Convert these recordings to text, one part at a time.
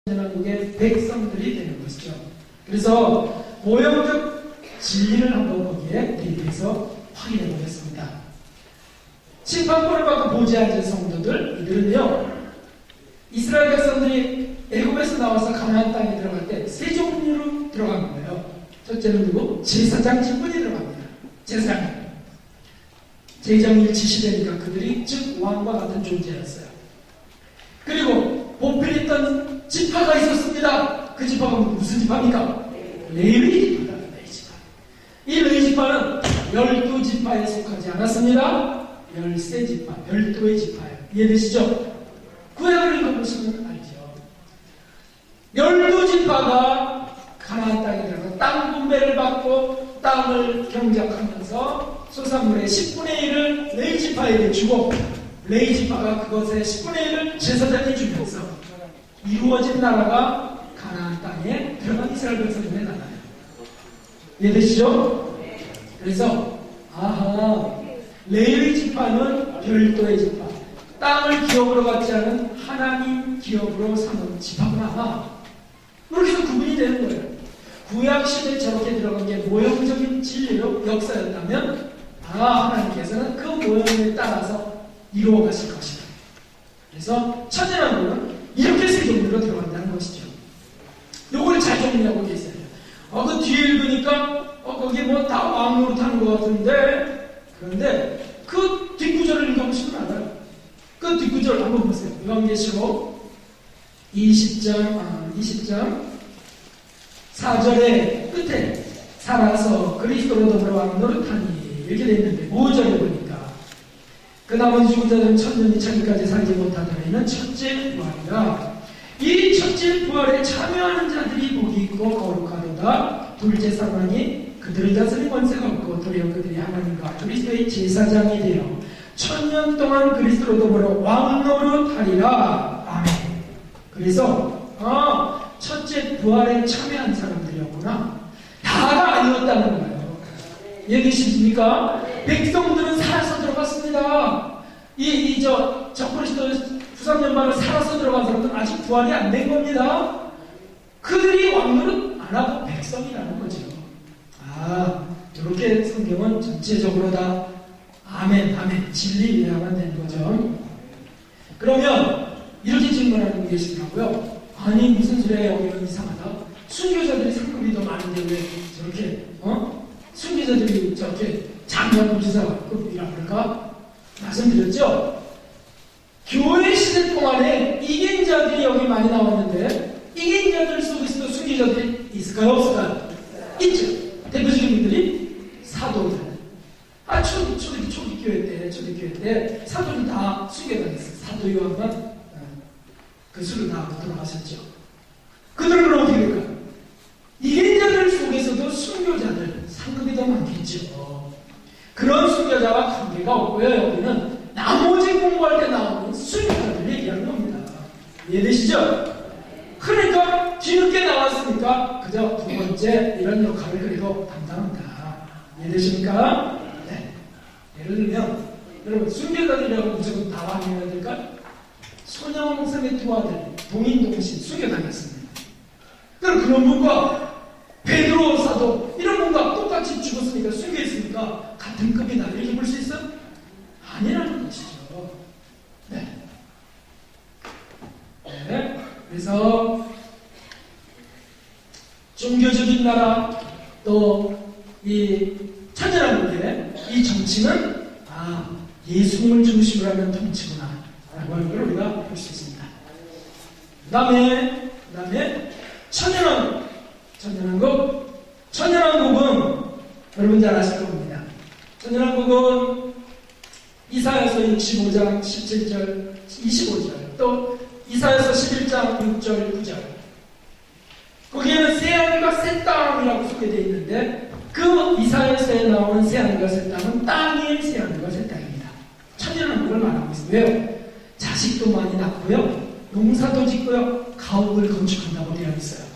천연왕국의 백성들이 되는 것이죠. 그래서 모형적 진리를 한번 거기에 대입해서 확인해 보겠습니다. 심판권을 받고 보좌에 앉은 성도들, 이들은요, 이스라엘 백성들이 애굽에서 나와서 가나안 땅에 들어갈 때 세 종류로 들어간 거예요. 첫째는 누구? 제사장 직분이 들어갑니다. 제사장. 제정일치 시대니까 그들이 즉 왕과 같은 존재였어요. 그리고 보필했던 지파가 있었습니다. 그 지파가 무슨 지파입니까? 레위 지파입니다. 레위 지파. 이 레위 지파는 12지파에 속하지 않았습니다. 13지파, 별도의 지파예요. 이해되시죠? 구약을 읽어보시면 알죠. 12지파가 가나안 땅에 들어가 땅 분배를 받고 땅을 경작하면서 소산물의 10분의 1을 레위 지파에게 주고 레위 지파가 그것의 10분의 1을 제사장이 주면서 이루어진 나라가 가나안 땅에 들어간 이스라엘 백성들의 나라예요. 이해되시죠? 그래서 레위 지파는 별도의 지파, 땅을 기업으로 갖지 않은 하나님 기업으로 삼은 지파구나. 그렇게 해서 구분이 되는 거예요. 구약시대에 저렇게 들어간 게 모형적인 진리로 역사였다면 하나님께서는 그 모형에 따라서 이루어 가실 것이다. 그래서 천연왕국은 이렇게 세 종류로 들어간다는 것이죠. 요걸 잘 정리하고 계세요. 그 뒤에 읽으니까 거기 뭐 다 왕으로 타는 것 같은데, 그런데 그 뒷구절을 읽어보시면 알아요. 그 뒷구절 한번 보세요. 요한계시록 20장 4절의 끝에 살아서 그리스도로 더불어 왕노릇 하니 이렇게 되어 있는데 5절에 보니까 그 나머지 죽은 자들은 천년이 차기까지 살지 못하더니는 첫째 부활이라. 이 첫째 부활에 참여하는 자들이 복이 있고 거룩하도다. 둘째 사망이 그들을 다스린 권세가 없고 도리어 그들이 하나님과 그리스도의 제사장이 되어 천년 동안 그리스도로 더불어 왕노릇 하리라. 아멘. 그래서 첫째 부활에 참여한 사람들이었구나. 다가 아니었다는 거예요. 이해되십니까? 백성들은 살아서 들어갔습니다. 적그리스도 후삼년반을 살아서 들어간 사람들은 아직 부활이 안 된 겁니다. 그들이 왕노릇 안 하고 백성이라는 거죠. 이렇게 성경은 전체적으로 다 아멘, 진리 이해하면 되는 거죠. 그러면 이렇게 질문하는 분이 계시더라고요. 아니 무슨 소리야, 여기는 이상하다. 순교자들이 상급이 더 많은데 왜 저렇게 순교자들이 저렇게 장관부지사급이라 그럴까? 말씀드렸죠? 교회 시대 동안에 이긴 자들이 여기 많이 나왔는데 이긴 자들 속에서도 순교자들이 있을까요? 없을까요? 있죠. 대표적인 분들이 사도들. 초대교회 때 사도들 다 순교당했어요. 사도 요한만 그 수를 다 돌아가셨죠. 그들은 어떻게 될까요? 이긴 자들 속에서도 순교자들 상급이 더 많겠죠. 그런 순교자와 관계가 없고요. 여기는 나머지 공부할 때 나오는 순교자들 얘기하는 겁니다. 이해되시죠? 그러니까 뒤늦게 나왔으니까 그저 두 번째 이런 역할을 그래도 담당한다. 이해되십니까? 네. 예를 들면 여러분 순교자들이라고 무조건 다 확인해야 될까요? 손영삼의 두 아들 동인동신 순교당했습니다. 그럼 그런 분과 베드로 사도 이런 분과 똑같이 죽었으니까 순교했으니까 같은 급이다 이렇게 볼 수 있어요? 아니라는 것이죠. 네. 그래서 종교적인 나라 또 이 천연왕국의 이 정치는 예수님을 중심으로 하는 정치구나 라고 하는 걸 우리가 볼 수 있습니다. 그 다음에 천연왕국은 여러분 잘 아실 겁니다. 천연왕국은 이사야서 65장 17절 25절 또 이사야서 11장 6절 9절 거기에는 새하늘과 새 땅이라고 소개되어 있는데 그 이사야서에 나오는 새하늘과 새 땅은 땅의 새하늘과 새 땅입니다. 천연왕국을 말하고 있어요. 왜요? 자식도 많이 낳고요. 농사도 짓고요. 가옥을 건축한다고 되어 있어요.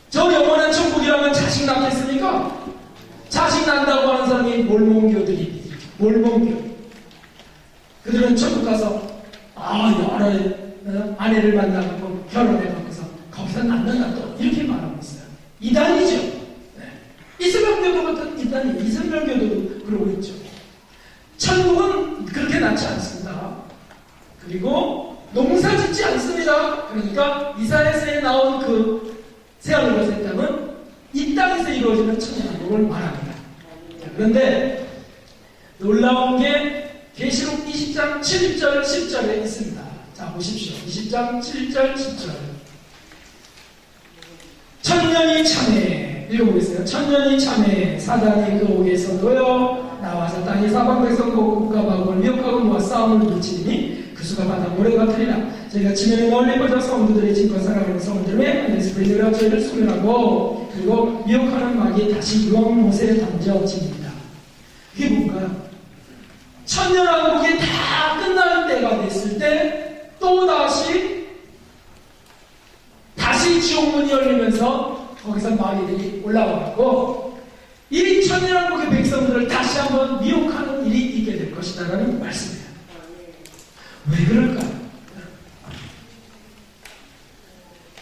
저 영원한 천국이라면 자식 낳겠습니까? 자식 낳는다고 하는 사람이 몰몬교들이 몰몬교. 그들은 천국 가서 여러 아내를 만나고 결혼해갖고서 거기서 낳는다 또 이렇게 말하고 있어요. 이단이죠. 네. 이슬람교도 같은 이단이 이슬람교도 그러고 있죠. 천국은 그렇게 낳지 않습니다. 그리고 농사 짓지 않습니다. 그러니까 이사야서에 나온 그 새하늘과 새 땅은 이 땅에서 이루어지는 천년왕국을 말합니다. 자, 그런데 놀라운 게 계시록 20장 7절 10절에 있습니다. 자 보십시오. 20장 7절 10절 천년이 참해 읽어보겠어요. 천년이 참해 사단이 그 옥에서 놓여 나와서 땅의 사방 백성 국가 바국을 미혹하고 모아 싸움을 붙이니 그 수가 바다 모래 같으리라. 저희가 지면에 널리 퍼져 성도들이 진권 살아가는 성들에 안에서 불리라 저희를 소멸하고 그리고 미혹하는 마귀 다시 유황 못에 던져집니다. 이게 뭔가요? 천년왕국이 다 끝나는 때가 됐을 때 또다시 지옥문이 열리면서 거기서 마귀들이 올라와갖고 이 천년왕국의 백성들을 다시 한번 미혹하는 일이 있게 될 것이다라는 말씀이에요. 왜 그럴까요?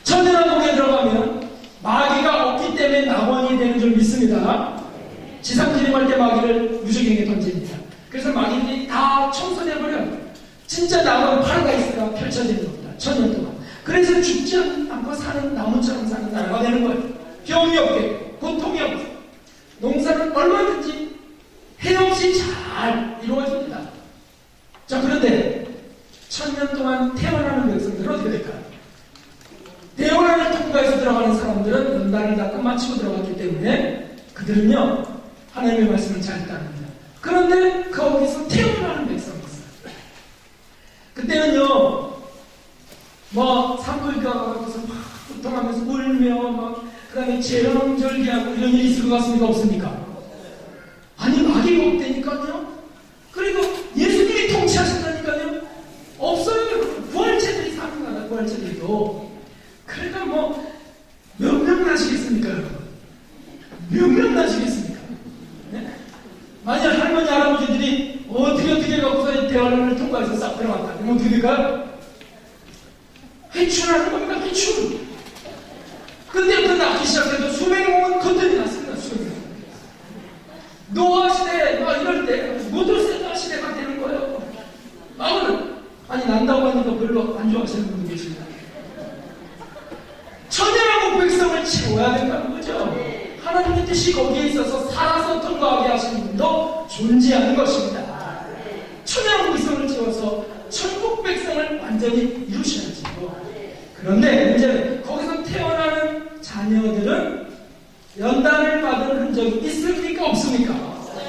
천년왕국에 들어가면 마귀가 없기 때문에 낙원이 되는 줄 믿습니다. 지상진임할 때 마귀를 무적행에 던집니다. 그래서 마귀들이 다 청소해버려요. 진짜 낙원 파라다이스가 펼쳐지는 겁니다. 천년 동안. 그래서 죽지 않고 사는 나무처럼 사는 나라가 되는 거예요. 병이 없게, 고통이 없게. 농사는 얼마든지 해없이 잘 이루어집니다. 자, 그런데 천년 동안 태어나는 백성들은 어떻게 될까요? 대원을 통과해서 들어가는 사람들은 연단을 다 끝마치고 들어갔기 때문에 그들은요 하나님의 말씀을 잘 따릅니다. 그런데 거기서 태어나는 백성이 있어요. 그때는요 산부인과 가서 막 고통하면서 울며 그 다음에 재롱절개하고 이런 일이 있을 것 같습니까? 없습니까? 아니 마귀가 없다니까요. 그리고 예수님이 통치하신다니까요. 없어요. 부활체들이 사는 부활체들도. 그러니까 몇 명 나시겠습니까, 여러분? 몇 명 나시겠습니까? 네? 만약 할머니, 할아버지들이 어떻게 갖고서 대화를 통과해서 싹 들어갔다. 그럼 어떻게 될까요? 회춘하는 겁니다, 회춘. 그때부터 낳기 시작해도 수백 명은 건전히 났습니다, 수백 명. 노아 시대, 이럴 때, 모돌세다 시대가 되는 거예요. 아니, 난다고 하니까 별로 안 좋아하시는 분도 계십니다. 천연왕국 백성을 채워야 된다는 거죠. 하나님의 뜻이 거기에 있어서 살아서 통과하게 하시는 분도 존재하는 것입니다. 천연왕국 백성을 채워서 천국 백성을 완전히 이루셔야죠. 그런데 문제는 거기서 태어나는 자녀들은 연단을 받은 흔적이 있습니까? 없습니까?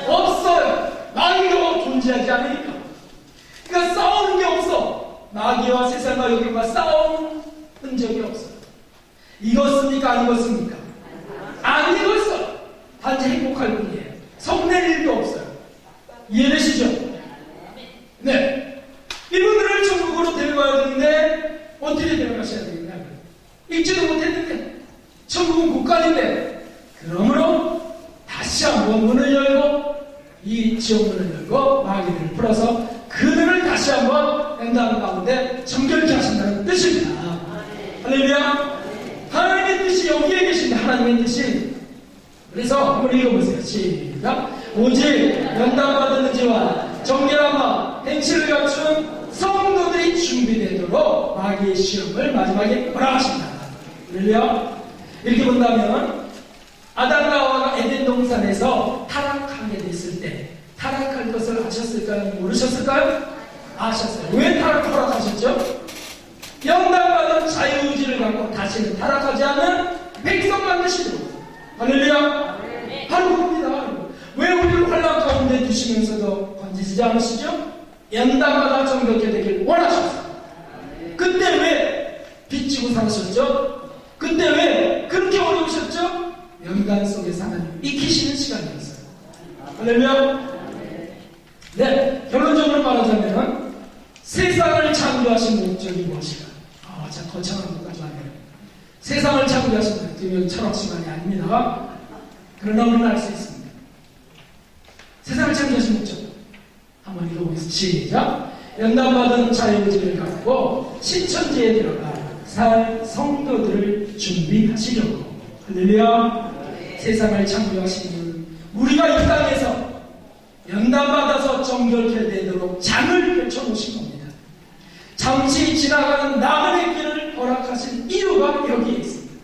없어요. 마귀가 존재하지 않으니까. 그러니까 싸우는 게 없어. 마귀와 세상과 여기와 싸우는 흔적이 없어요. 익었습니까? 안 익었습니까? 안 익었어. 단지 행복할 뿐이에요. 성낼 일도 없어요. 이해되시죠? 네. 이분들을 천국으로 데려가야 되는데 어떻게 데려가셔야 되겠냐? 읽지도 못했는데 천국은 국간인데 그러므로 다시 한번 문을 열고 이 지옥문을 열고 마귀들을 풀어서 그들을 다시 한번 연단 가운데 정결케 하신다는 뜻입니다. 할렐루야. 하나님의 뜻이 여기에 계신다. 하나님의 뜻이. 그래서 한번 읽어보세요. 시작. 오직 연단받은 의지와 정결한 마음 행실을 갖춘 성도들이 준비되도록 마귀의 시험을 마지막에 허락하신다. 할렐루야. 이렇게 본다면 아담과 하와가 에덴 동산에서 타락하게 됐을 때 타락할 것을 아셨을까요? 모르셨을까요? 아셨어요. 왜 타락을 허락하셨죠? 연단받은 자유의지를 갖고 다시는 타락하지 않는 백성 만드시도록. 할렐루야. 바로 그겁니다. 왜 우리를 환난 가운데 두시면서도 건지지 않으시죠? 연단마다 정결케 되길 원하셨어요. 그때 왜 빚지고 살으셨죠? 그때 왜 그렇게 어려우셨죠? 연단 속에서 하나님 익히시는 시간이었어요. 할렐루야. 네, 결론적으로 말하자면 세상을 창조하신 목적이 무엇인가? 참 거창한 것까지 하네요. 세상을 창조하신 목적은 철학 시간이 아닙니다. 그러나 우리는 알 수 있습니다. 세상을 창조하신 목적 한번 읽어보겠습니다. 시작. 연단받은 자유의지를 갖고 신천지에 들어가 살 성도들을 준비하시려고. 할렐루야. 세상을 창조하신 분, 우리가 이 땅에서 연단받아서 정결케 되도록 장을 펼쳐놓으신 겁니다. 잠시 지나가는 나그네 길을 허락하신 이유가 여기에 있습니다.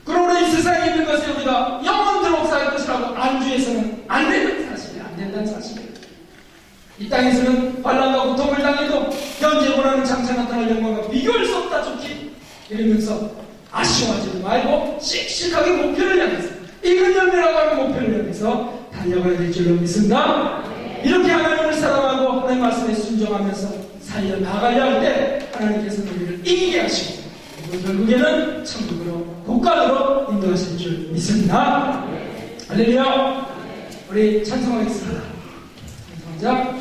그러므로 이 세상에 있는 것을 우리가 영원토록 살 것이라고 안주해서는 안 되는 사실이에요. 안 된다는 사실이에요. 이 땅에서는 환난과 고통을 당해도 현재 원하는 장차 나타날 영광과 비교할 수 없다 좋기 이러면서 아쉬워하지도 말고 씩씩하게 목표를 향해서 익은 열매라고 하는 목표를 향해서 달려가야 될 줄로 믿습니다. 이렇게 하나님을 사랑하고 하나님 말씀에 순종하면서 살려나가려 할 때 하나님께서는 우리를 이기게 하시고 그리고 결국에는 천국으로 국가로 인도하실 줄 믿습니다. 할렐루야. 우리 찬송하겠습니다. 찬송자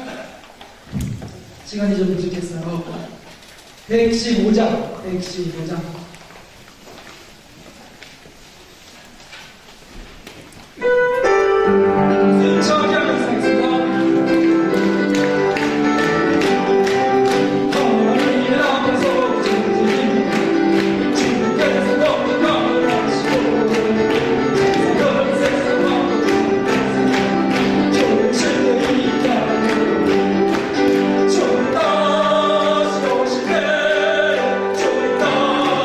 시간이 좀 부족했어요. 115장 115장 순천하게 하면서 하겠습니다. 하나님 앞에서 주께서 너무 강하시고 세상은 세상과 좋으신 이가 좋다 오시네 좋다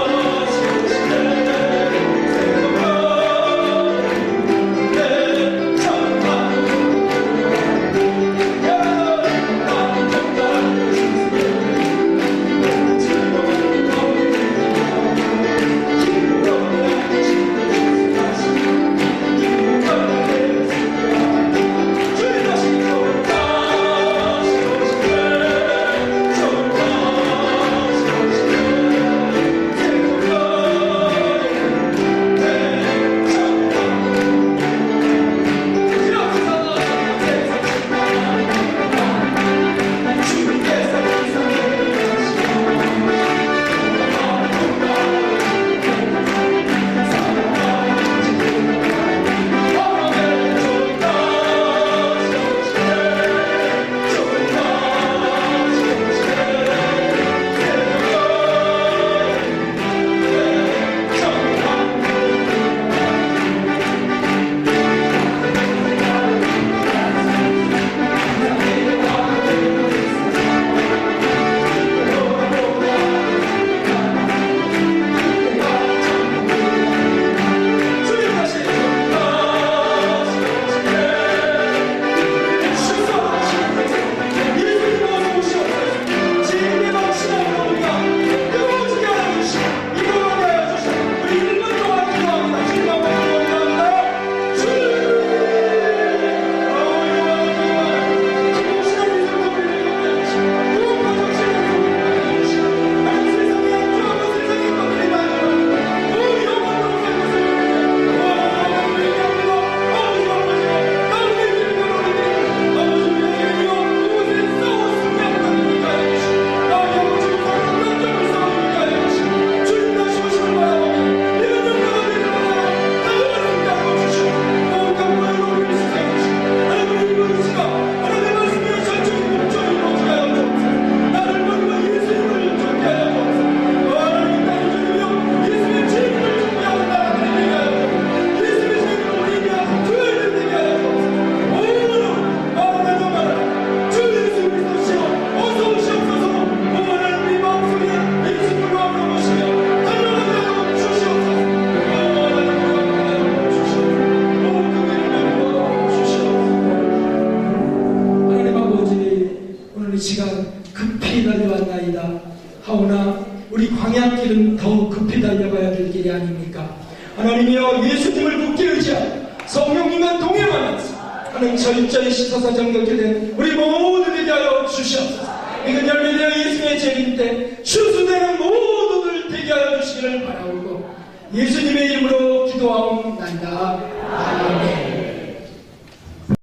오시네 하오나 우리 광야길은 더욱 급히 달려가야 될 길이 아닙니까? 하나님이여 예수님을 굳게 의지하고 성령님과 동행하면서 하나님 철저히 씻어서 정결케 된 우리 모두에게 하여 주시옵소서. 이건 열매되어 예수님의 재림 때 추수되는 모두들 되게 하여 주시기를 바라오고 예수님의 이름으로 기도하옵나이다. 아멘.